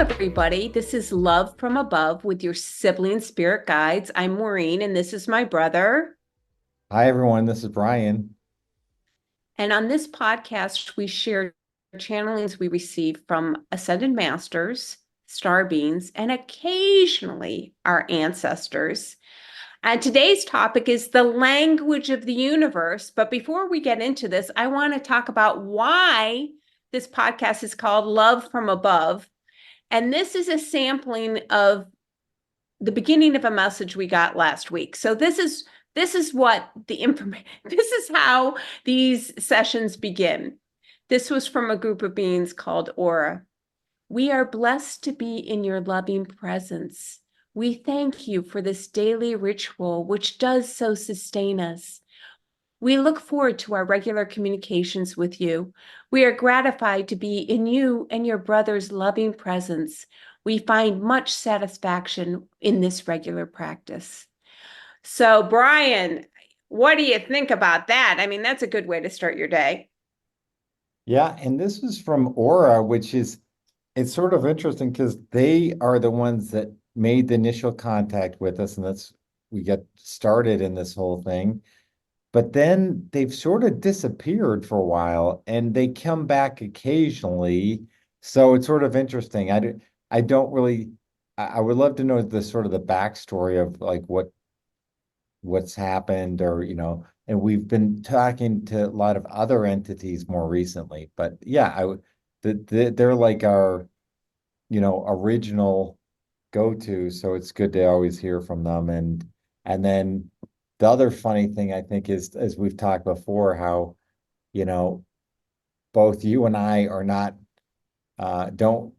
everybody. This is Love from Above with your Sibling Spirit Guides. I'm Maureen, and this is my brother. Hi, everyone. This is Brian. And on this podcast, we share channelings we receive from ascended masters, star beings, and occasionally our ancestors. And today's topic is the language of the universe. But before we get into this, I want to talk about why this podcast is called Love from Above. And this is a sampling of the beginning of a message we got last week. So this is what the information this is how these sessions begin. This was from a group of beings called Aura. We are blessed to be in your loving presence. We thank you for this daily ritual which does so sustain us. We look forward to our regular communications with you. We are gratified to be in you and your brother's loving presence. We find much satisfaction in this regular practice. So, Brian, what do you think about that? I mean, that's a good way to start your day. Yeah, and this was from Aura, which is it's sort of interesting because they are the ones that made the initial contact with us, and that's we get started in this whole thing. But then they've sort of disappeared for a while, and they come back occasionally. So it's sort of interesting. I don't really. I would love to know the sort of the backstory of like what's happened or and we've been talking to a lot of other entities more recently, but yeah, they're like our original go-to, so it's good to always hear from them. And then the other funny thing I think is, as we've talked before, how you know both you and I are not don't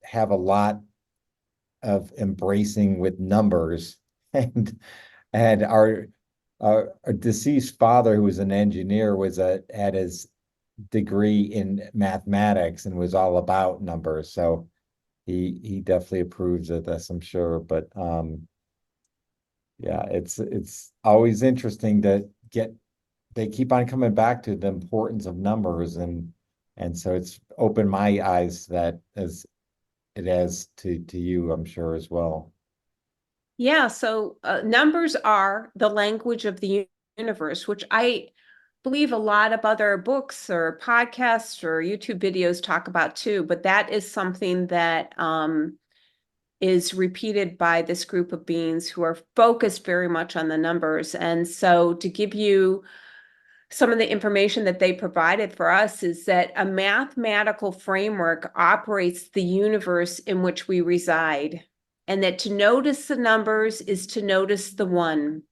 have a lot of embracing with numbers. And our deceased father, who was an engineer, had his degree in mathematics and was all about numbers. So he definitely approves of this, I'm sure. But yeah, it's always interesting to get. They keep on coming back to the importance of numbers, and so it's opened my eyes to that as it has to you, I'm sure, as well. Yeah, so numbers are the language of the universe, which I believe a lot of other books or podcasts or YouTube videos talk about too. But that is something that is repeated by this group of beings who are focused very much on the numbers. And so, to give you some of the information that they provided for us, is that a mathematical framework operates the universe in which we reside, and that to notice the numbers is to notice the one.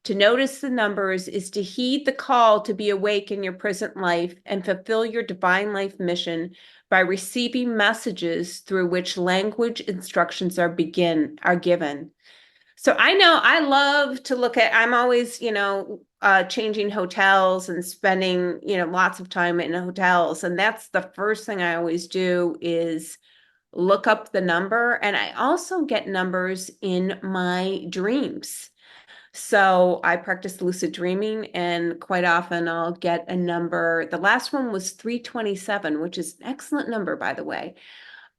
To notice the numbers is to heed the call to be awake in your present life and fulfill your divine life mission by receiving messages through which language instructions are given. So I know I love to look at, I'm always, changing hotels and spending, lots of time in hotels. And that's the first thing I always do is look up the number. And I also get numbers in my dreams. So I practice lucid dreaming, and quite often I'll get a number. The last one was 327, which is an excellent number, by the way.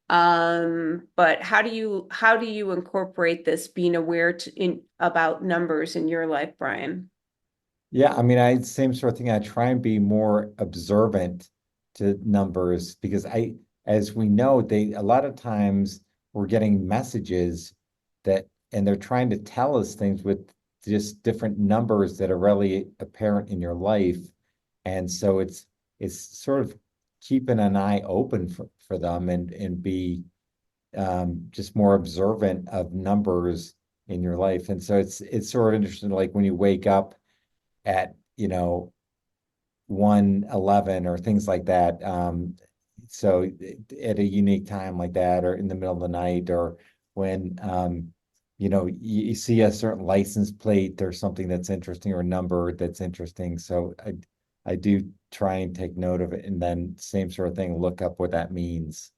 But how do you incorporate this being aware in about numbers in your life, Brian? Yeah, I mean, I same sort of thing. I try and be more observant to numbers because as we know, they a lot of times we're getting messages and they're trying to tell us things with just different numbers that are really apparent in your life. And so it's sort of keeping an eye open for them and be just more observant of numbers in your life. And so it's sort of interesting, like when you wake up at 1:11 or things like that. So at a unique time like that, or in the middle of the night, or when you see a certain license plate or something that's interesting, or a number that's interesting. So I do try and take note of it, and then same sort of thing, look up what that means.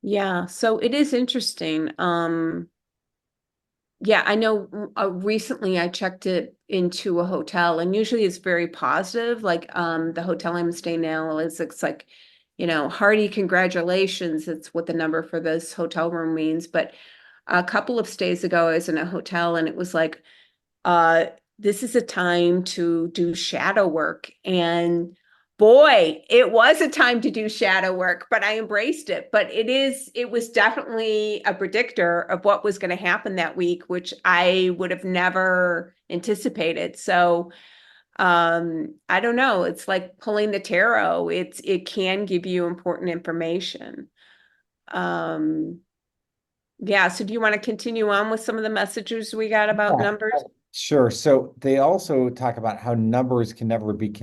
Yeah, so it is interesting. Yeah, I know recently I checked it into a hotel, and usually it's very positive. Like the hotel I'm staying now is it's like, hearty congratulations. It's what the number for this hotel room means. But a couple of stays ago, I was in a hotel and it was like, uh, this is a time to do shadow work. And boy, it was a time to do shadow work, but I embraced it. But it was definitely a predictor of what was going to happen that week, which I would have never anticipated. So, I don't know. It's like pulling the tarot. It can give you important information. Um, yeah. So do you want to continue on with some of the messages we got about Yeah, numbers? sure. So they also talk about how numbers can never be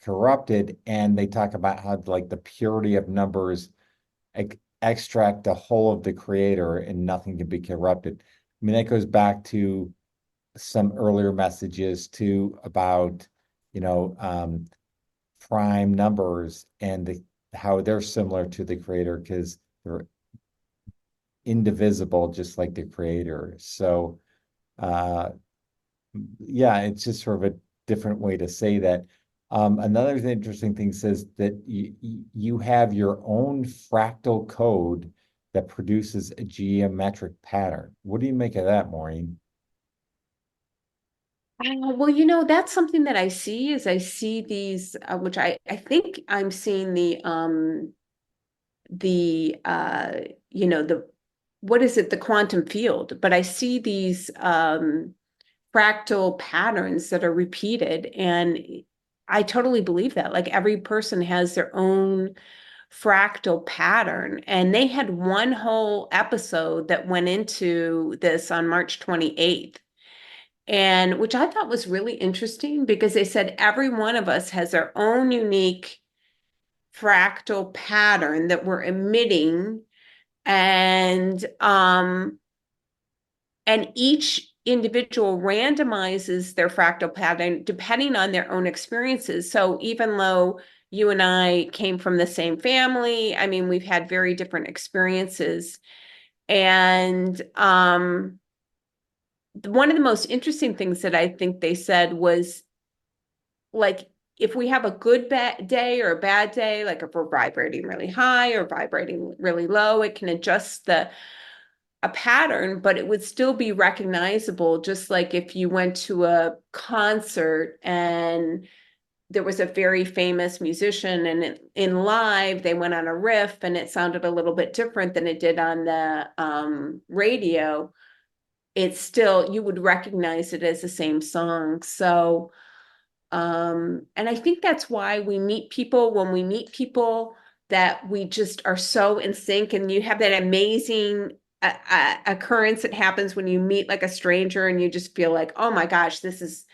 corrupted, and they talk about how like the purity of numbers extract the whole of the creator and nothing can be corrupted. I mean, that goes back to some earlier messages too about, you know, prime numbers and how they're similar to the creator because they're indivisible, just like the creator. So, uh, yeah, it's just sort of a different way to say that. Another interesting thing says that you have your own fractal code that produces a geometric pattern. What do you make of that, Maureen? Well, that's something that I see is I see these, which I think I'm seeing the the what is it, the quantum field, but I see these fractal patterns that are repeated, and I totally believe that. Like every person has their own fractal pattern, and they had one whole episode that went into this on March 28th. And which I thought was really interesting because they said every one of us has our own unique fractal pattern that we're emitting, and each individual randomizes their fractal pattern depending on their own experiences. So even though you and I came from the same family, I mean, we've had very different experiences. And one of the most interesting things that I think they said was like, if we have a good bad day or a bad day, like if we're vibrating really high or vibrating really low, it can adjust a pattern, but it would still be recognizable, just like if you went to a concert and there was a very famous musician and in live they went on a riff and it sounded a little bit different than it did on the radio. It's still, you would recognize it as the same song. So and I think that's why we meet people when we meet people that we just are so in sync, and you have that amazing occurrence that happens when you meet like a stranger and you just feel like, oh my gosh, this is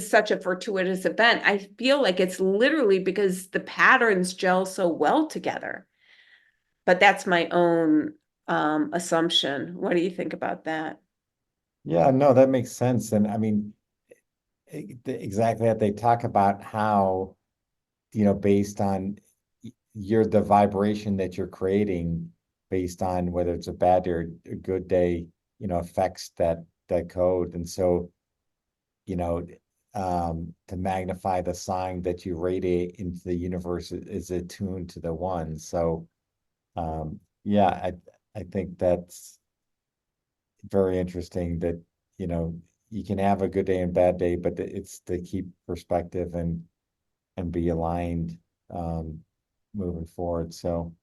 such a fortuitous event. I feel like it's literally because the patterns gel so well together. But that's my own assumption. What do you think about that? Yeah, no, that makes sense. And I mean, exactly that they talk about how, based on the vibration that you're creating based on whether it's a bad or a good day, affects that code. And so, you know, to magnify the sign that you radiate into the universe is attuned to the one. So, yeah, I think that's very interesting that, you know, you can have a good day and bad day, but it's to keep perspective and be aligned moving forward. So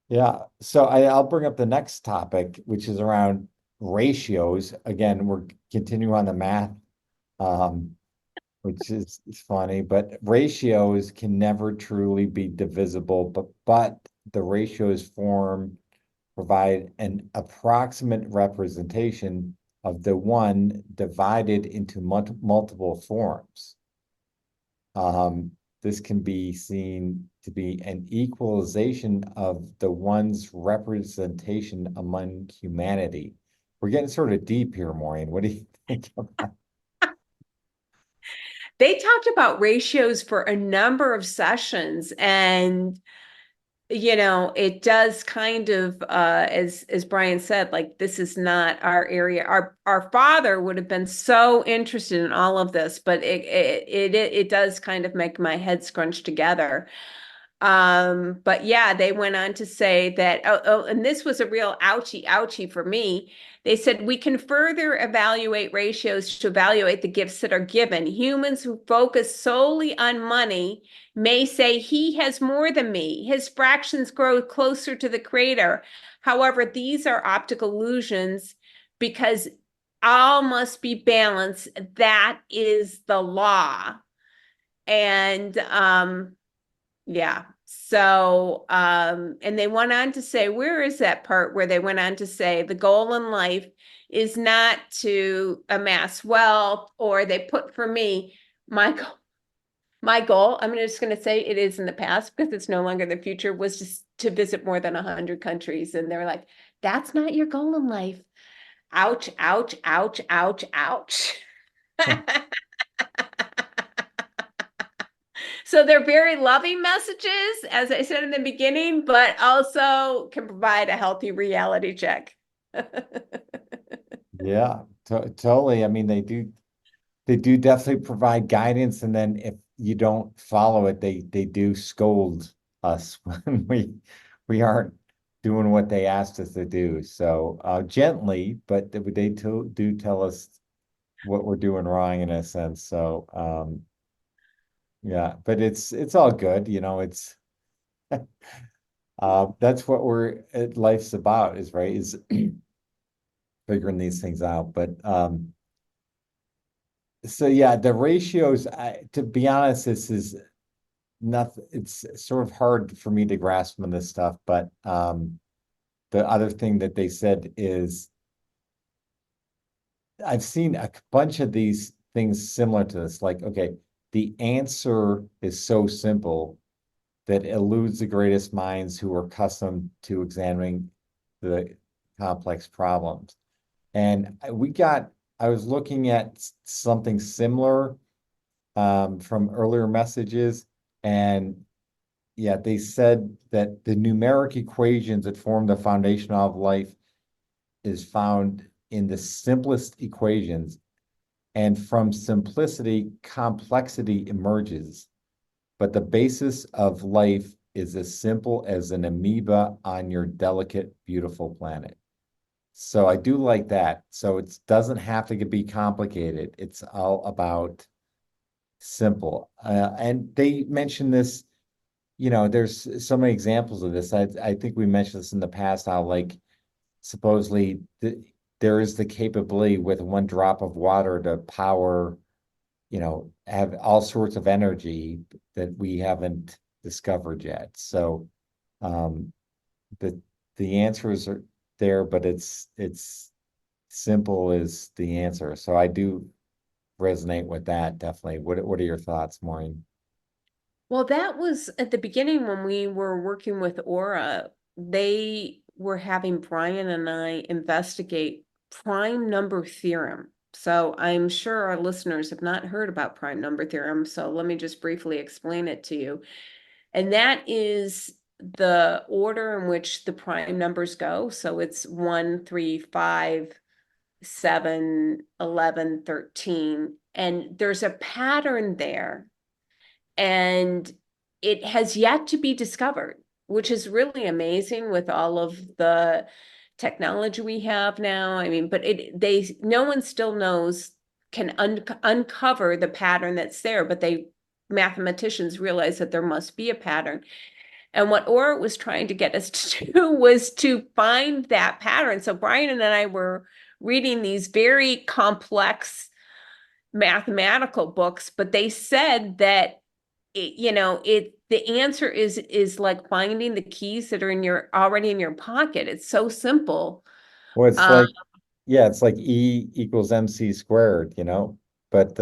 yeah, so I'll bring up the next topic, which is around ratios. Again, we're continuing on the math, um, which is funny, but ratios can never truly be divisible, but the ratios provide an approximate representation of the one divided into multiple forms. This can be seen to be an equalization of the one's representation among humanity. We're getting sort of deep here, Maureen. What do you think about? They talked about ratios for a number of sessions, and it does kind of as Brian said, like this is not our area. Our father would have been so interested in all of this, but it does kind of make my head scrunch together. But yeah, they went on to say that, and this was a real ouchie for me. They said we can further evaluate ratios to evaluate the gifts that are given. Humans who focus solely on money may say he has more than me. His fractions grow closer to the creator. However, these are optical illusions because all must be balanced. That is the law. And yeah. So, and they went on to say, where is that part where they went on to say the goal in life is not to amass wealth, or they put for me, my goal, I'm just going to say it is in the past because it's no longer the future, was just to visit more than 100 countries. And they're like, that's not your goal in life. Ouch, ouch, ouch, ouch, ouch. So they're very loving messages, as I said in the beginning, but also can provide a healthy reality check. Yeah, totally. I mean, they do definitely provide guidance, and then if you don't follow it, they do scold us when we aren't doing what they asked us to do. So gently, but do tell us what we're doing wrong in a sense. So yeah, but it's all good, it's that's what life's about, is right, is figuring these things out. But so yeah, the ratios, to be honest, this is nothing. It's sort of hard for me to grasp on this stuff, but the other thing that they said is I've seen a bunch of these things similar to this. Like, okay, the answer is so simple that eludes the greatest minds who are accustomed to examining the complex problems. And I was looking at something similar from earlier messages, and yeah, they said that the numeric equations that form the foundation of life is found in the simplest equations, and from simplicity, complexity emerges. But the basis of life is as simple as an amoeba on your delicate, beautiful planet. So I do like that. So it doesn't have to be complicated. It's all about simple. And they mentioned this, there's so many examples of this. I think we mentioned this in the past, how like supposedly there is the capability with one drop of water to power, have all sorts of energy that we haven't discovered yet. So um, the the answers are there, but it's simple is the answer. So I do resonate with that, definitely. What are your thoughts, Maureen? Well, that was at the beginning when we were working with Aura. They were having Brian and I investigate prime number theorem. So I'm sure our listeners have not heard about prime number theorem. So let me just briefly explain it to you. And that is the order in which the prime numbers go. So it's 1, 3, 5, 7, 11, 13. And there's a pattern there, and it has yet to be discovered, which is really amazing with all of the technology we have now. I mean, but no one still knows, can uncover the pattern that's there, but mathematicians realize that there must be a pattern. And what Aura was trying to get us to do was to find that pattern. So Brian and I were reading these very complex mathematical books, but they said that the answer is like finding the keys that are already in your pocket. It's so simple. Well, it's Um, like, yeah, it's like E equals MC squared, but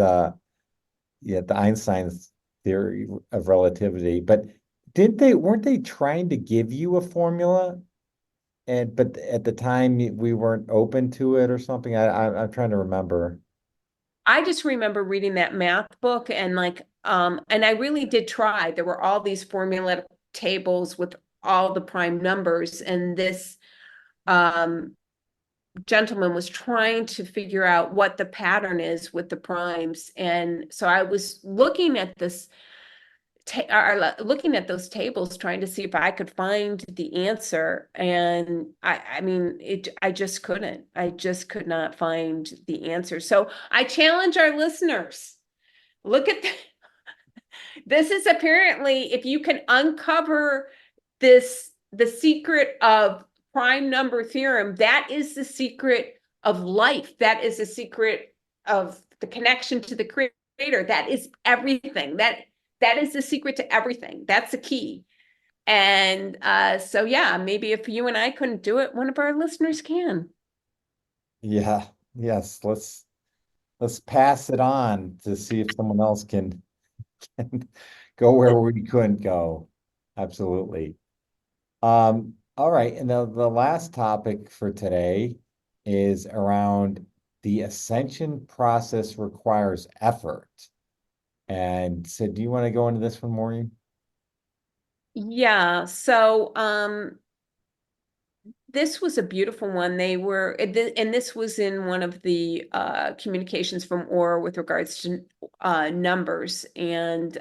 yeah, the Einstein's theory of relativity. But weren't they trying to give you a formula? But at the time we weren't open to it or something. I'm trying to remember. I just remember reading that math book, and and I really did try. There were all these formula tables with all the prime numbers, and this um gentleman was trying to figure out what the pattern is with the primes. And so I was looking at this looking at those tables, trying to see if I could find the answer. And I mean, I just couldn't. I just could not find the answer. So I challenge our listeners. Look at this is apparently, if you can uncover the secret of prime number theorem, that is the secret of life. That is the secret of the connection to the creator. That is everything. That is the secret to everything. That's the key. And so yeah, maybe if you and I couldn't do it, one of our listeners can. Yeah, yes, let's pass it on to see if someone else can go where we couldn't go. Absolutely. All right, and the last topic for today is around the ascension process requires effort. And so do you want to go into this one, Maureen? Yeah. So this was a beautiful one. And this was in one of the communications from Aura with regards to numbers. And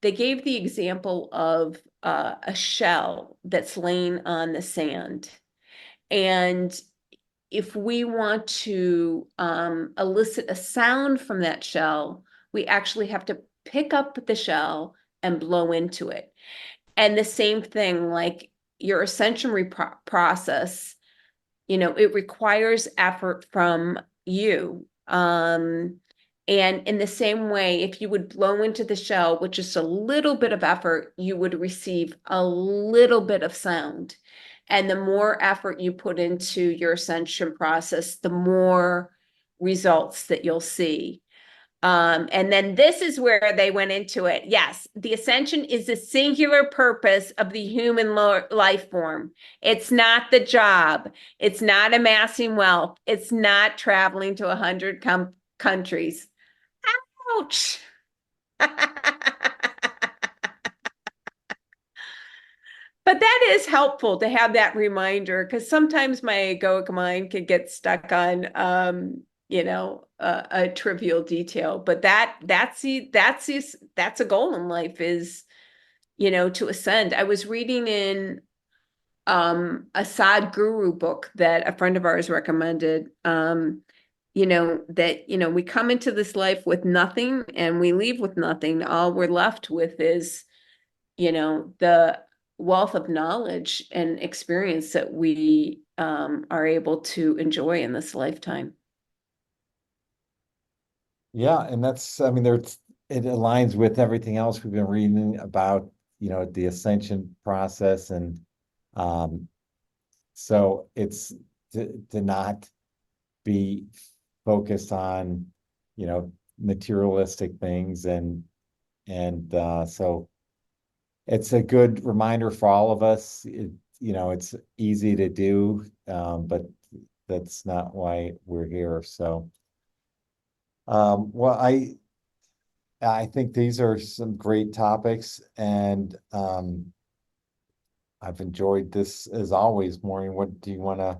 they gave the example of a shell that's laying on the sand. And if we want to elicit a sound from that shell, we actually have to pick up the shell and blow into it. And the same thing, like your ascension process, it requires effort from you. And in the same way, if you would blow into the shell with just a little bit of effort, you would receive a little bit of sound. And the more effort you put into your ascension process, the more results that you'll see. And then this is where they went into it. Yes, the ascension is the singular purpose of the human life form. It's not the job. It's not amassing wealth. It's not traveling to 100 countries. Ouch. But that is helpful to have that reminder because sometimes my egoic mind can get stuck on a trivial detail. But that's a goal in life is, to ascend. I was reading in a Sadhguru book that a friend of ours recommended. That we come into this life with nothing and we leave with nothing. All we're left with is the wealth of knowledge and experience that we are able to enjoy in this lifetime. Yeah, and I mean, it aligns with everything else we've been reading about, the ascension process. And um, so it's to not be focused on, materialistic things. And so it's a good reminder for all of us. It's easy to do, but that's not why we're here. So, well, I think these are some great topics, and I've enjoyed this as always. Maureen, what do you want to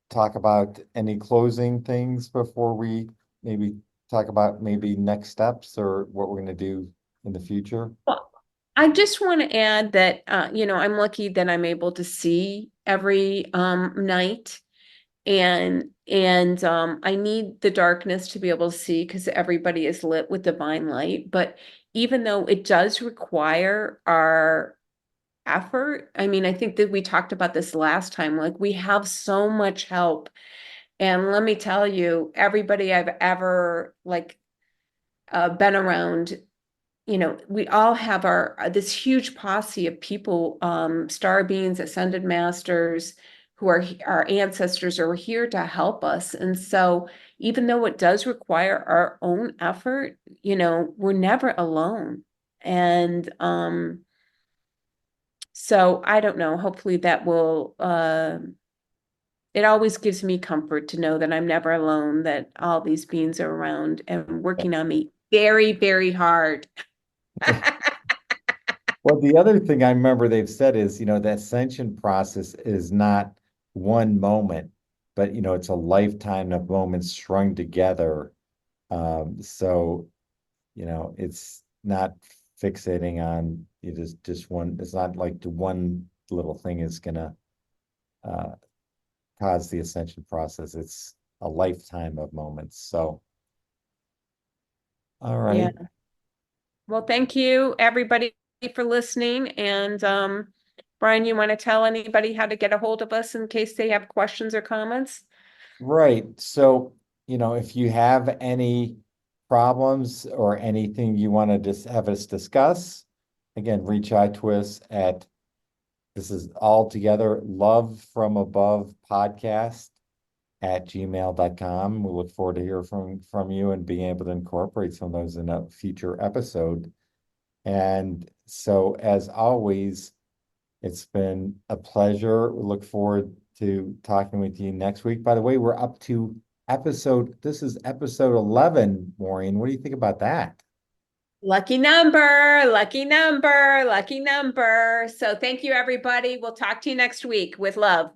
talk about? Any closing things before we maybe talk about maybe next steps or what we're going to do in the future? Well, I just want to add that I'm lucky that I'm able to see every night. And I need the darkness to be able to see because everybody is lit with divine light. But even though it does require our effort, I mean, I think that we talked about this last time, like we have so much help. And let me tell you, everybody I've ever been around, we all have our this huge posse of people, star beings, ascended masters, who are our ancestors are here to help us. And so even though it does require our own effort, we're never alone. And so I don't know, hopefully that will it always gives me comfort to know that I'm never alone, that all these beings are around and working on me very, very hard. Well, the other thing I remember they've said is, the ascension process is not one moment, but, it's a lifetime of moments strung together. So, it's not fixating on it is just one. It's not like the one little thing is gonna uh, cause the ascension process. It's a lifetime of moments. So, all Yeah. right. Well, thank you everybody for listening. And Brian, you want to tell anybody how to get a hold of us in case they have questions or comments? Right. So, if you have any problems or anything you want to just have us discuss, again, reach out to us at this is all together love from above podcast at gmail.com. We look forward to hear from you and being able to incorporate some of those in a future episode. And so, as always, it's been a pleasure. We look forward to talking with you next week. By the way, we're up to this is episode 11, Maureen. What do you think about that? Lucky number, lucky number, lucky number. So thank you, everybody. We'll talk to you next week with love.